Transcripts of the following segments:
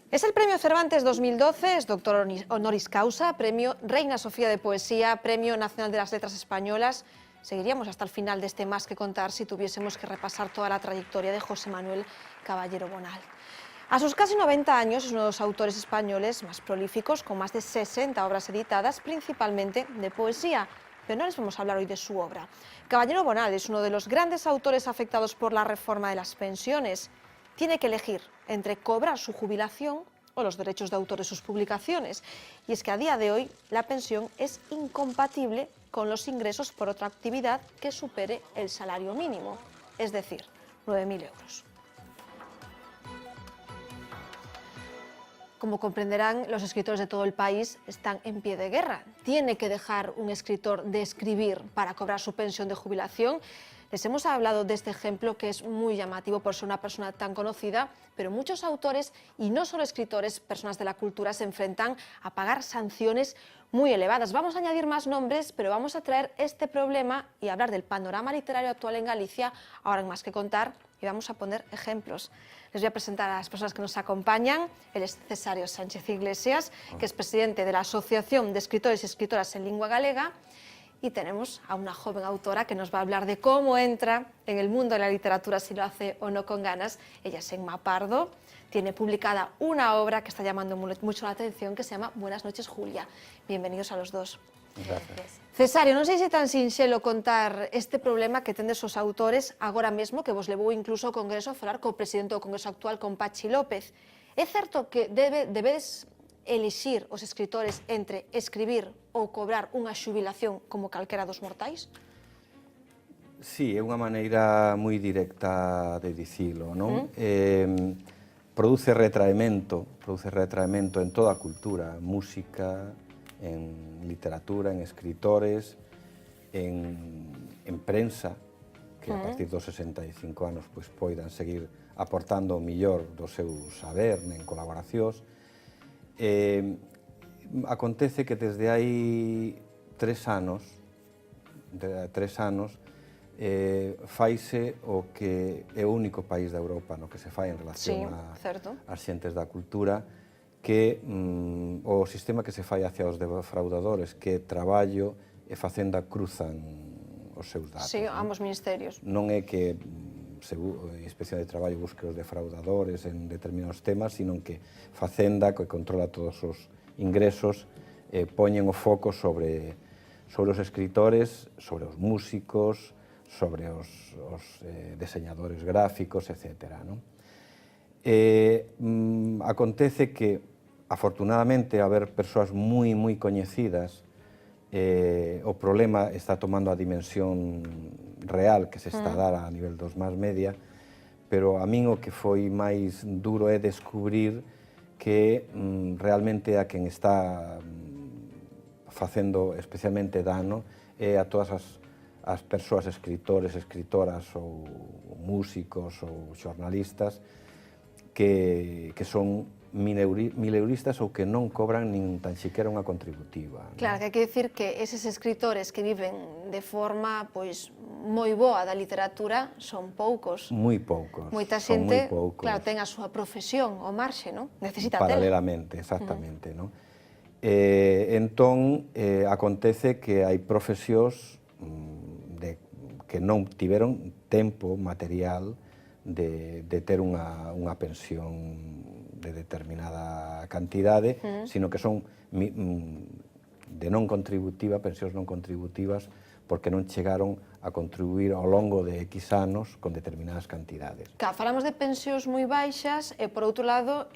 Es el Premio Cervantes 2012, es doctor honoris causa, Premio Reina Sofía de Poesía, Premio Nacional de las Letras Españolas. Seguiríamos hasta el final de este Más que Contar si tuviésemos que repasar toda la trayectoria de José Manuel Caballero Bonal. A sus casi 90 años es uno de los autores españoles más prolíficos, con más de 60 obras editadas, principalmente de poesía. Pero no les vamos a hablar hoy de su obra. Caballero Bonal es uno de los grandes autores afectados por la reforma de las pensiones. Tiene que elegir entre cobrar su jubilación o los derechos de autor de sus publicaciones. Y es que a día de hoy la pensión es incompatible con los ingresos por otra actividad que supere el salario mínimo, es decir, 9.000 euros. Como comprenderán, los escritores de todo el país están en pie de guerra. Tiene que dejar un escritor de escribir para cobrar su pensión de jubilación. Les hemos hablado de este ejemplo que es muy llamativo por ser una persona tan conocida, pero muchos autores, y no solo escritores, personas de la cultura, se enfrentan a pagar sanciones muy elevadas. Vamos a añadir más nombres, pero vamos a traer este problema y hablar del panorama literario actual en Galicia, ahora en Más que Contar, y vamos a poner ejemplos. Les voy a presentar a las personas que nos acompañan. Él es Cesario Sánchez Iglesias, que es presidente de la Asociación de Escritores y Escritoras en Lingua Galega. Y tenemos a una joven autora que nos va a hablar de cómo entra en el mundo de la literatura, si lo hace o no con ganas. Ella es Emma Pardo, tiene publicada una obra que está llamando mucho la atención, que se llama Buenas noches, Julia. Bienvenidos a los dos. Gracias. Cesario, non sei se é tan sinxelo contar este problema que tendes os autores agora mesmo, que vos levou incluso ao Congreso a falar co presidente do Congreso actual, con Pachi López. É certo que debedes elixir os escritores entre escribir ou cobrar unha xubilación como calquera dos mortais? Sí, é unha maneira moi directa de dicilo, non? Produce retraemento en toda a cultura, música, en literatura, en escritores, en prensa, que a partir dos 65 anos pois poidan seguir aportando o millor do seu saber en colaboracións. Acontece que desde hai 3 anos faise o que é o único país da Europa no que se fai en relación ás xentes da cultura, que o sistema que se fai hacia os defraudadores, que traballo e facenda cruzan os seus datos. Sí, ambos ministerios. Non é que a Inspección de Traballo busque os defraudadores en determinados temas, sino que Facenda, que controla todos os ingresos, poñen o foco sobre os escritores, sobre os músicos, sobre os deseñadores gráficos, etc. Acontece que, afortunadamente, haber persoas moi coñecidas, o problema está tomando a dimensión real que se está a dar a nivel dos más media, pero a min o que foi máis duro é descubrir que realmente a quen está facendo especialmente dano é a todas as persoas, escritores, escritoras ou músicos ou xornalistas que son mileuristas ou que non cobran nin tan siquiera unha contributiva. Claro, que hai que dicir que eses escritores que viven de forma moi boa da literatura son poucos. Moi poucos. Moita xente, claro, ten a súa profesión ao marxe, non? Necesita tela. Paralelamente, exactamente, non? Entón, acontece que hai profesións que non tiveron tempo material de ter unha pensión de determinada cantidade, sino que son de non contributiva, pensións non contributivas, porque non chegaron a contribuir ao longo de X anos con determinadas cantidades. Claro, falamos de pensións moi baixas e, por outro lado,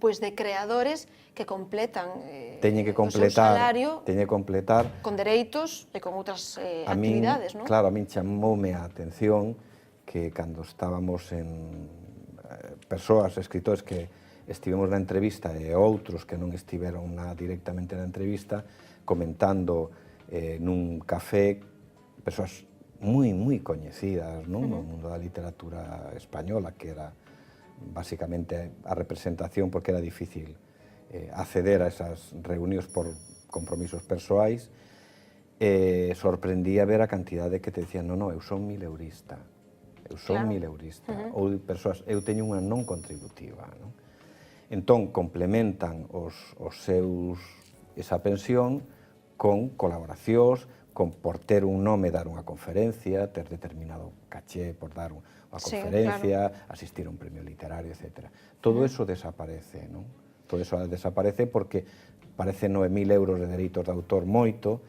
pois de creadores que completan o seu salario con dereitos e con outras actividades, non? Claro, a min chamoume a atención que cando estábamos en persoas, escritores que estivemos na entrevista e outros que non estiveron directamente na entrevista, comentando nun café, persoas moi coñecidas no mundo da literatura española, que era basicamente a representación, porque era difícil acceder a esas reunións por compromisos persoais. Sorprendía ver a cantidade que te decían: non, eu son mileurista. Ou persoas, eu teño unha non contributiva. Entón, complementan esa pensión con colaboracións, con por ter un nome dar unha conferencia, ter determinado caché por dar unha conferencia, asistir a un premio literario, etc. Todo eso desaparece, non? Todo eso desaparece porque parece 9.000 euros de dereitos de autor moito,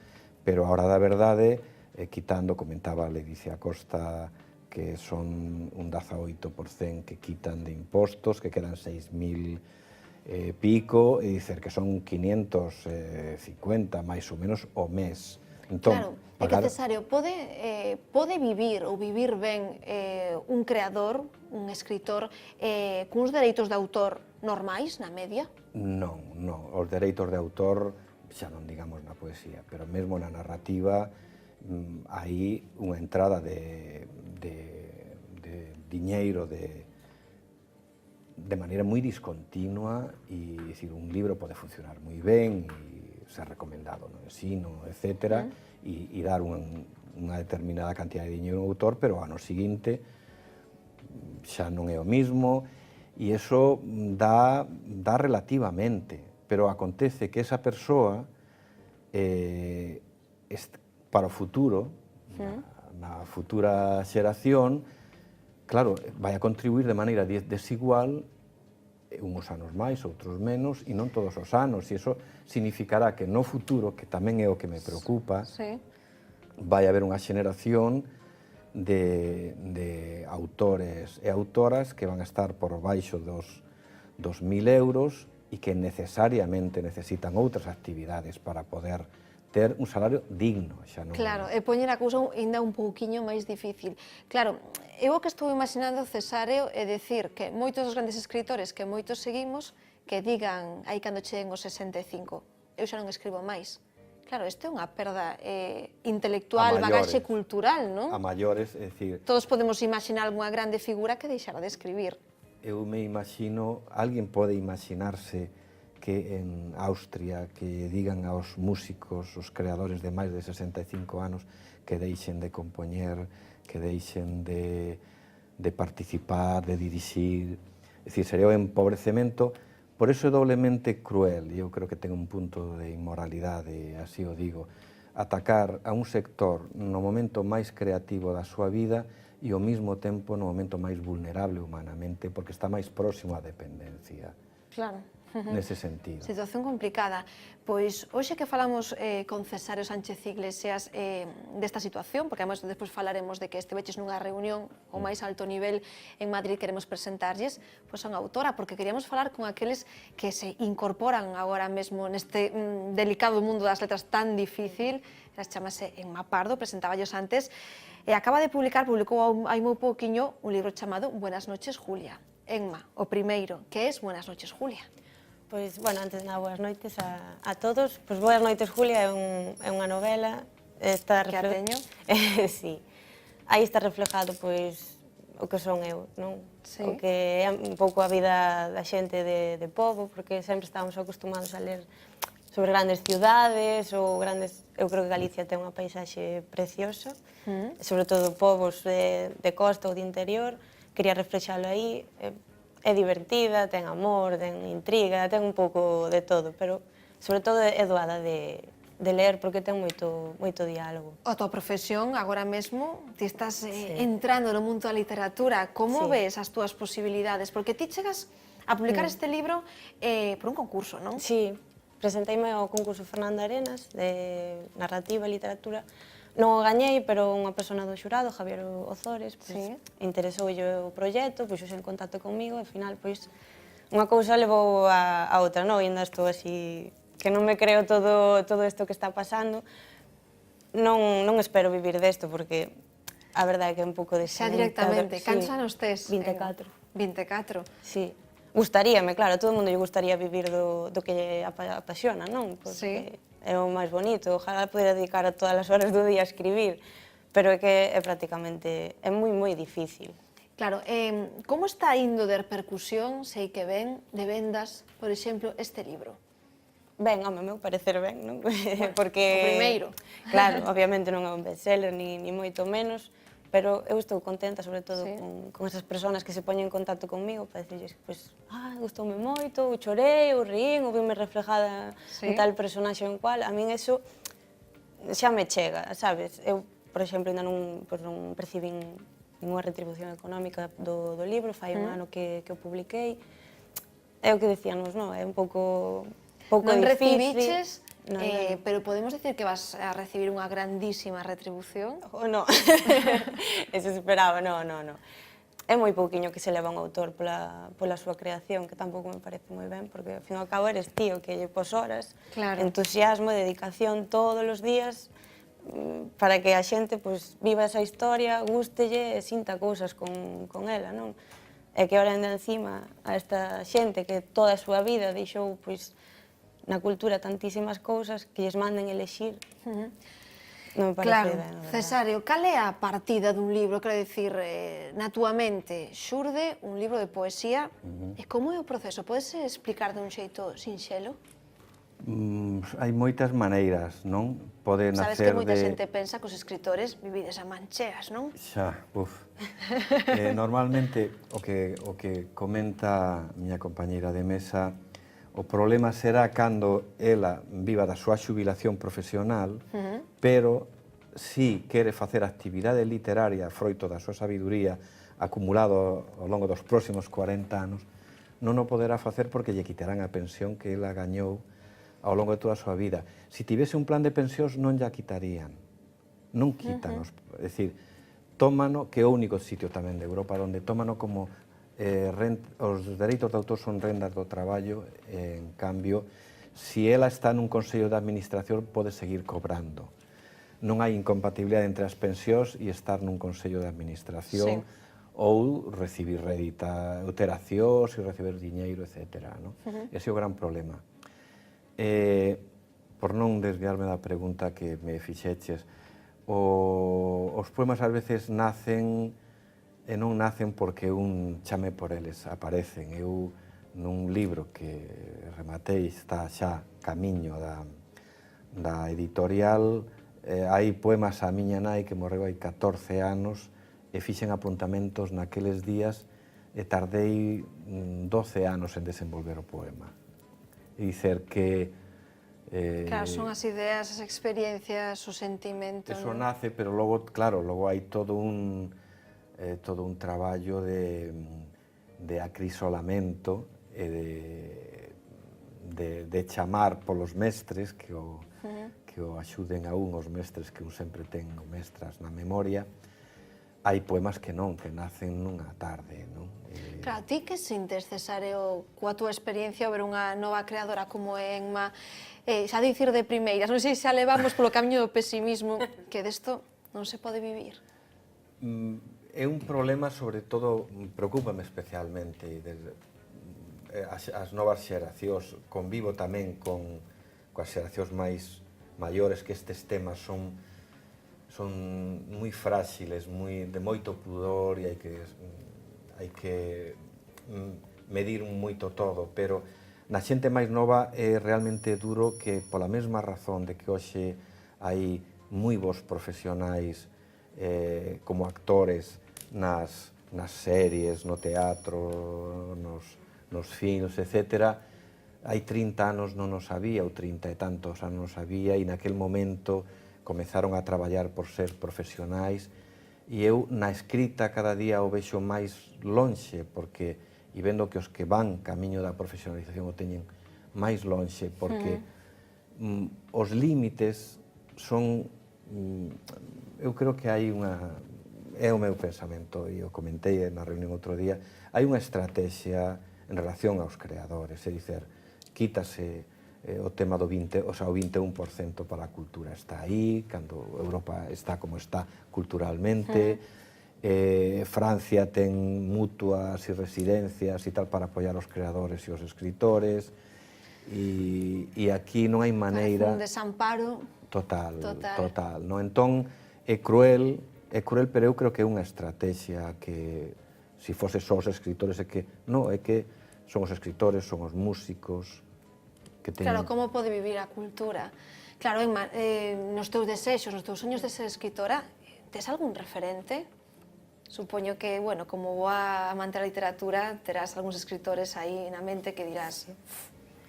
pero a hora da verdade, quitando, comentaba Ledicia Costa, que son un 18% que quitan de impostos, que quedan 6.000 pico, e dicer que son 550 máis ou menos o mes. Claro, é que Cesario, pode vivir ou vivir ben un creador, un escritor, cuns dereitos de autor normais, na media? Non, non. Os dereitos de autor, xa non digamos na poesía, pero mesmo na narrativa, hai unha entrada de diñeiro de maneira moi discontinua, e dicir, un libro pode funcionar moi ben e ser recomendado no ensino, etc., e dar unha determinada cantidad de diñeiro ao autor, pero ao ano seguinte xa non é o mismo, e iso dá relativamente, pero acontece que esa persoa, para o futuro, na futura xeración, claro, vai a contribuir de maneira desigual, uns anos máis, outros menos, e non todos os anos, e iso significará que no futuro, que tamén é o que me preocupa, vai haber unha xeneración de autores e autoras que van a estar por baixo dos 2.000 euros e que necesariamente necesitan outras actividades para poder ter un salario digno. Claro, e poñer a cousa ainda un pouquiño máis difícil. Claro, eu o que estou imaginando, Cesáreo, é dicir que moitos dos grandes escritores que moitos seguimos, que digan aí cando cheguen os 65, eu xa non escribo máis. Claro, isto é unha perda intelectual, bagaxe cultural, non? A maiores, é dicir... Todos podemos imaginar algunha grande figura que deixara de escribir. Eu me imagino, alguén pode imaginarse que en Austria que digan aos músicos, os creadores de máis de 65 anos, que deixen de compoñer, que deixen de participar, de dirixir. É dicir, sería o empobrecemento. Por iso é doblemente cruel, e eu creo que ten un punto de inmoralidade, así o digo, atacar a un sector no momento máis creativo da súa vida e ao mesmo tempo no momento máis vulnerable humanamente, porque está máis próximo á dependencia. Claro. Nese sentido. Situación complicada. Pois, hoxe que falamos con Cesario Sánchez Iglesias desta situación, porque además despois falaremos de que esteveches nunha reunión ao máis alto nivel en Madrid, queremos presentarlles pois a unha autora, porque queríamos falar con aqueles que se incorporan agora mesmo neste delicado mundo das letras tan difícil. Chamase Enma Pardo, presentáballos antes, e publicou hai moi pouquiño un libro chamado Buenas noches, Julia. Enma, o primeiro, que é Buenas noches, Julia? Pois, bueno, antes de nada, boas noites a todos. Pois, Boas noites, Julia, é unha novela. Que a teño? Sí. Aí está reflejado, pois, o que son eu, non? O que é un pouco a vida da xente de pobo, porque sempre estamos acostumados a ler sobre grandes ciudades ou grandes... Eu creo que Galicia ten unha paisaxe preciosa, sobre todo povos de costa ou de interior. Quería reflexalo aí. É divertida, ten amor, ten intriga, ten un pouco de todo, pero sobre todo é doada de ler porque ten moito diálogo. A tua profesión, agora mesmo, ti estás entrando no mundo da literatura. Como ves as túas posibilidades? Porque ti chegas a publicar este libro por un concurso, non? Sí, presenteime ao concurso Fernando Arenas de narrativa e literatura. Non o gañei, pero unha persona do xurado, Javier Ozores, interesoulle o proxecto, puxose en contacto comigo, e ao final, pois, unha cousa levou a outra, non? E ainda estou así, que non me creo todo isto que está pasando. Non espero vivir desto, porque a verdade é que é un pouco de... Xa directamente, cantos anos tes? 24. 24? Sí. Gustaríame, claro, a todo mundo lle gustaría vivir do que lle apasiona, non? Porque é o máis bonito, ojalá poder dedicar a todas as horas do día a escribir, pero é que é prácticamente, é moi difícil. Claro, como está indo de repercusión, sei que ven, de vendas, por exemplo, este libro? Ben, home, meu parecer ben, non? Bueno, porque... o primeiro. Claro, obviamente non é un bestseller, ni moito menos, pero eu estou contenta, sobre todo, con esas persoas que se poñen en contacto comigo para dicirles, pois, gustoume moito, ou chorei, ou rín, ou vime reflejada en tal personaxe ou en cual. A min eso xa me chega, sabes? Eu, por exemplo, ainda non percibín ninguna retribución económica do libro, fai un ano que o publiquei. É o que decíamos, non? É un pouco non difícil. recibiches, pero podemos decir que vas a recibir unha grandísima retribución? Non, eso esperaba, non. É moi pouquiño que se leva un autor pola súa creación, que tampouco me parece moi ben, porque ao fin e ao cabo eres tío que lle pos horas, entusiasmo, dedicación todos os días, para que a xente viva esa historia, gústelle e sinta cousas con ela, non? E que ahora ainda encima a esta xente que toda a súa vida deixou na cultura tantísimas cousas que lles manden elexir, non me parece ben. Claro, Cesario, cal é a partida dun libro? Quero dicir, na túa mente xurde un libro de poesía, e como é o proceso? Podes explicar de un xeito sinxelo? Hai moitas maneiras, non? Pode nacer de... Sabes que moita xente pensa que os escritores vivides a mancheas, non? Xa, normalmente, o que comenta a miña compañeira de mesa, o problema será cando ela viva da súa xubilación profesional, pero si quere facer actividade literaria froito da súa sabiduría acumulado ao longo dos próximos 40 anos, non o poderá facer porque lle quitarán a pensión que ela gañou ao longo de toda a súa vida. Se tivese un plan de pensións non lla quitarían, non quítanos, é dicir, tómano, que é o único sitio tamén de Europa onde tómano como os dereitos de autor son rendas do traballo, en cambio, se ela está nun consello de administración pode seguir cobrando. Non hai incompatibilidade entre as pensións e estar nun consello de administración ou recibir reiteracións e reciber diñeiro, etc. Ese é o gran problema. Por non desviarme da pregunta que me fixeches, os poemas ás veces nacen e non nacen porque un chame por eles, aparecen. Eu, nun libro que rematei, está xa camiño da editorial, hai poemas á miña nai que morreu hai 14 anos e fixen apuntamentos naqueles días e tardei 12 anos en desenvolver o poema. E dicer que... Claro, son as ideas, as experiencias, o sentimento... Eso nace, pero logo, claro, logo hai todo un traballo de acrisolamento e de chamar polos mestres que o axuden a os mestres que un sempre ten mestras na memoria. Hai poemas que non, que nacen nunha tarde, non? Claro, ti que sintes, Cesario, coa túa experiencia ao ver unha nova creadora como Enma, xa dicir de primeiras, non sei se xa levamos polo camiño do pesimismo, que desto non se pode vivir? É un problema, sobre todo, preocúpame especialmente as novas xeracións. Convivo tamén coas xeracións máis maiores, que estes temas son moi frágiles, de moito pudor e hai que medir moito todo, pero na xente máis nova é realmente duro que pola mesma razón de que hoxe hai moi bons profesionais como actores nas series, no teatro, nos films, etc. Hai 30 anos non os había, ou 30 e tantos anos non os había, e naquel momento comezaron a traballar por ser profesionais, e eu na escrita cada día o vexo máis lonxe, porque, e vendo que os que van camiño da profesionalización o teñen máis lonxe, porque os límites son, eu creo que hai unha, é o meu pensamento, e o comentei na reunión outro día, hai unha estrategia en relación aos creadores, é dicer, quítase o tema do 20, o sea, o 21% para a cultura está aí, cando Europa está como está culturalmente, Francia ten mutuas e residencias e tal para apoiar os creadores e os escritores, e aquí non hai maneira... Un desamparo... Total. Entón, é cruel, pero eu creo que é unha estrategia que, se fose só os escritores, é que son os escritores, son os músicos, que teñen... Claro, como pode vivir a cultura? Claro, Enma, nos teus desexos, nos teus soños de ser escritora, tes algún referente? Supoño que, bueno, como boa amante da literatura, terás algúns escritores aí na mente que dirás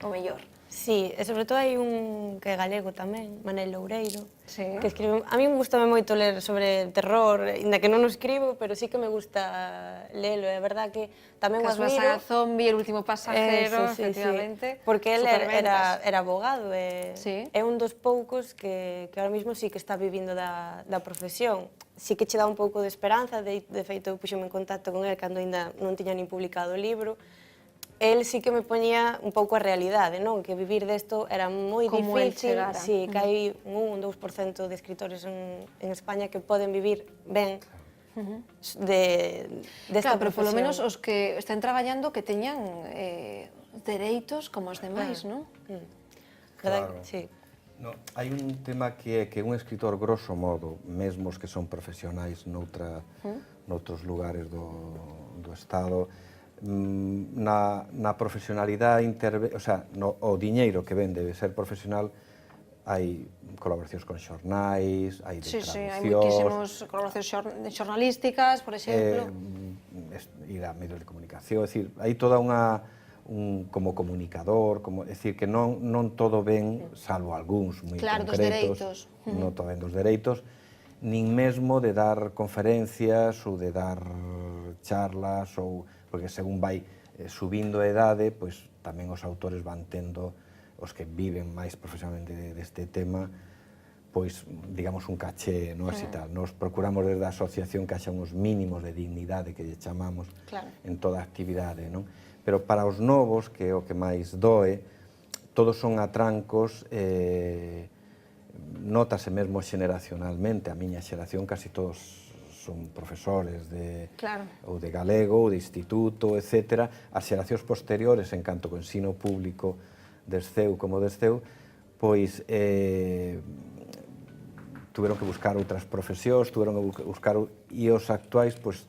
o mellor. Sí, e sobre todo hai un que é galego tamén, Manel Loureiro, Sí. que escribe... A mí me gusta moito ler sobre terror, inda que non o escribo, pero sí que me gusta lelo, é verdad que tamén o Caso a admiro. saga Zombie, El último pasajero, Sí, efectivamente. Porque él Superventas. era abogado, Sí. é un dos poucos que ahora mismo sí que está vivindo da profesión. Sí que che dá un pouco de esperanza, de feito, puxome en contacto con él cando ainda non tiña nin publicado o libro. El sí que me poñía un pouco a realidade, non? Que vivir desto era moi Como el difícil. chegara. Sí, que hai un 2% de escritores en España que poden vivir ben desta Claro, pero polo profesión. menos os que estén traballando que teñan dereitos como os demais, non? Verdad? Claro. Sí. No, hai un tema que é que un escritor, grosso modo, mesmo os que son profesionais noutros lugares do Estado, na profesionalidade o sea, o diñeiro que ven debe ser profesional, hai colaboracións con xornais, hai de Sí, sí, hai traduccións, moitísimos colaboracións xornalísticas, por exemplo. ir a medios de comunicación, é dicir, hai toda como comunicador, é dicir, que non todo ven, salvo algúns moi Claro, dos concretos, dereitos. non todo ven dos dereitos, nin mesmo de dar conferencias ou de dar charlas, porque según vai subindo a idade, pois tamén os autores van tendo, os que viven máis profesionalmente deste tema, pois, digamos, un caché, non así tal. Nos procuramos desde a asociación que haxa uns mínimos de dignidade, que lle chamamos, en toda a actividade, non? Pero para os novos, que é o que máis doe, todos son atrancos, nótase mesmo xeneracionalmente, a miña xeración casi todos son profesores ou de galego, ou de instituto, etc. As xeracións posteriores, en canto co ensino público desceu como desceu, pois tuveron que buscar outras profesións, tuveron que buscar, e os actuais, pois,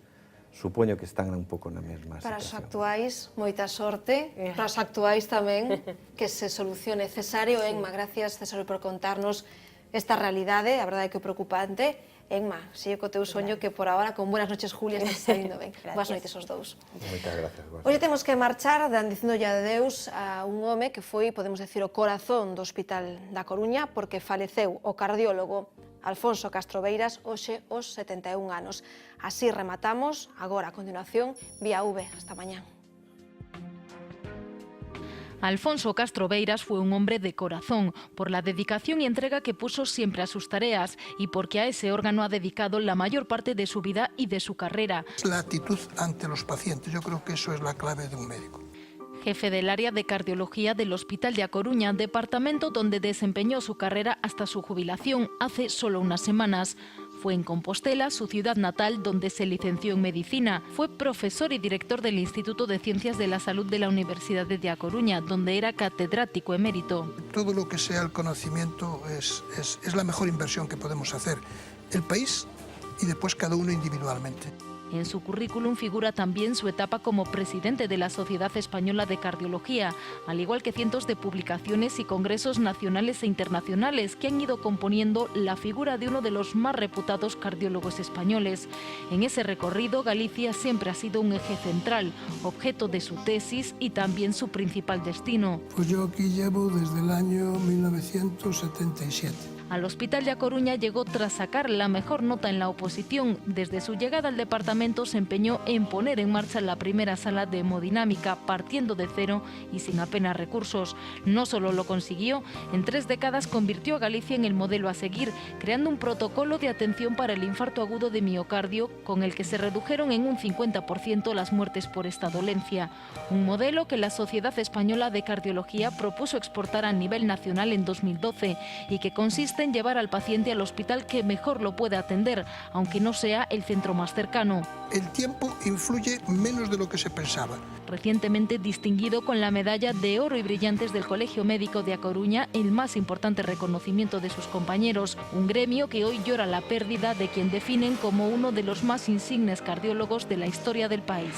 supoño que están un pouco na mesma situación. Para os actuais, moita sorte. Para os actuais tamén, que se solucione. Cesario, Enma, gracias, Cesario, por contarnos esta realidade, a verdade é que é preocupante. Enma, sigue co teu soño que por ahora, con Buenas noches, Julia, estás saindo ben. Boas noites aos dous. Moitas gracias. Hoxe temos que marchar dicindolle adeus a un home que foi, podemos decir, o corazón do Hospital da Coruña, porque faleceu o cardiólogo Alfonso Castroveiras hoxe aos 71 anos. Así rematamos, agora a continuación, Vía V. Hasta mañá. Alfonso Castroveiras fue un hombre de corazón, por la dedicación y entrega que puso siempre a sus tareas y porque a ese órgano ha dedicado la mayor parte de su vida y de su carrera. La actitud ante los pacientes, yo creo que eso es la clave de un médico. Jefe del área de cardiología del Hospital de A Coruña, departamento donde desempeñó su carrera hasta su jubilación hace solo unas semanas. Fue en Compostela, su ciudad natal, donde se licenció en Medicina. Fue profesor y director del Instituto de Ciencias de la Salud de la Universidad de A Coruña, donde era catedrático emérito. Todo lo que sea el conocimiento es la mejor inversión que podemos hacer. El país y después cada uno individualmente. En su currículum figura también su etapa como presidente de la Sociedad Española de Cardiología, al igual que cientos de publicaciones y congresos nacionales e internacionales que han ido componiendo la figura de uno de los más reputados cardiólogos españoles. En ese recorrido, Galicia siempre ha sido un eje central, objeto de su tesis y también su principal destino. Pues yo aquí llevo desde el año 1977. Al Hospital de A Coruña llegó tras sacar la mejor nota en la oposición. Desde su llegada al departamento se empeñó en poner en marcha la primera sala de hemodinámica, partiendo de cero y sin apenas recursos. No solo lo consiguió, en 3 décadas convirtió a Galicia en el modelo a seguir, creando un protocolo de atención para el infarto agudo de miocardio, con el que se redujeron en un 50% las muertes por esta dolencia. Un modelo que la Sociedad Española de Cardiología propuso exportar a nivel nacional en 2012 y que consiste en llevar al paciente al hospital que mejor lo puede atender, aunque no sea el centro más cercano. El tiempo influye menos de lo que se pensaba. Recientemente distinguido con la medalla de oro y brillantes del Colegio Médico de A Coruña, el más importante reconocimiento de sus compañeros, un gremio que hoy llora la pérdida de quien definen como uno de los más insignes cardiólogos de la historia del país.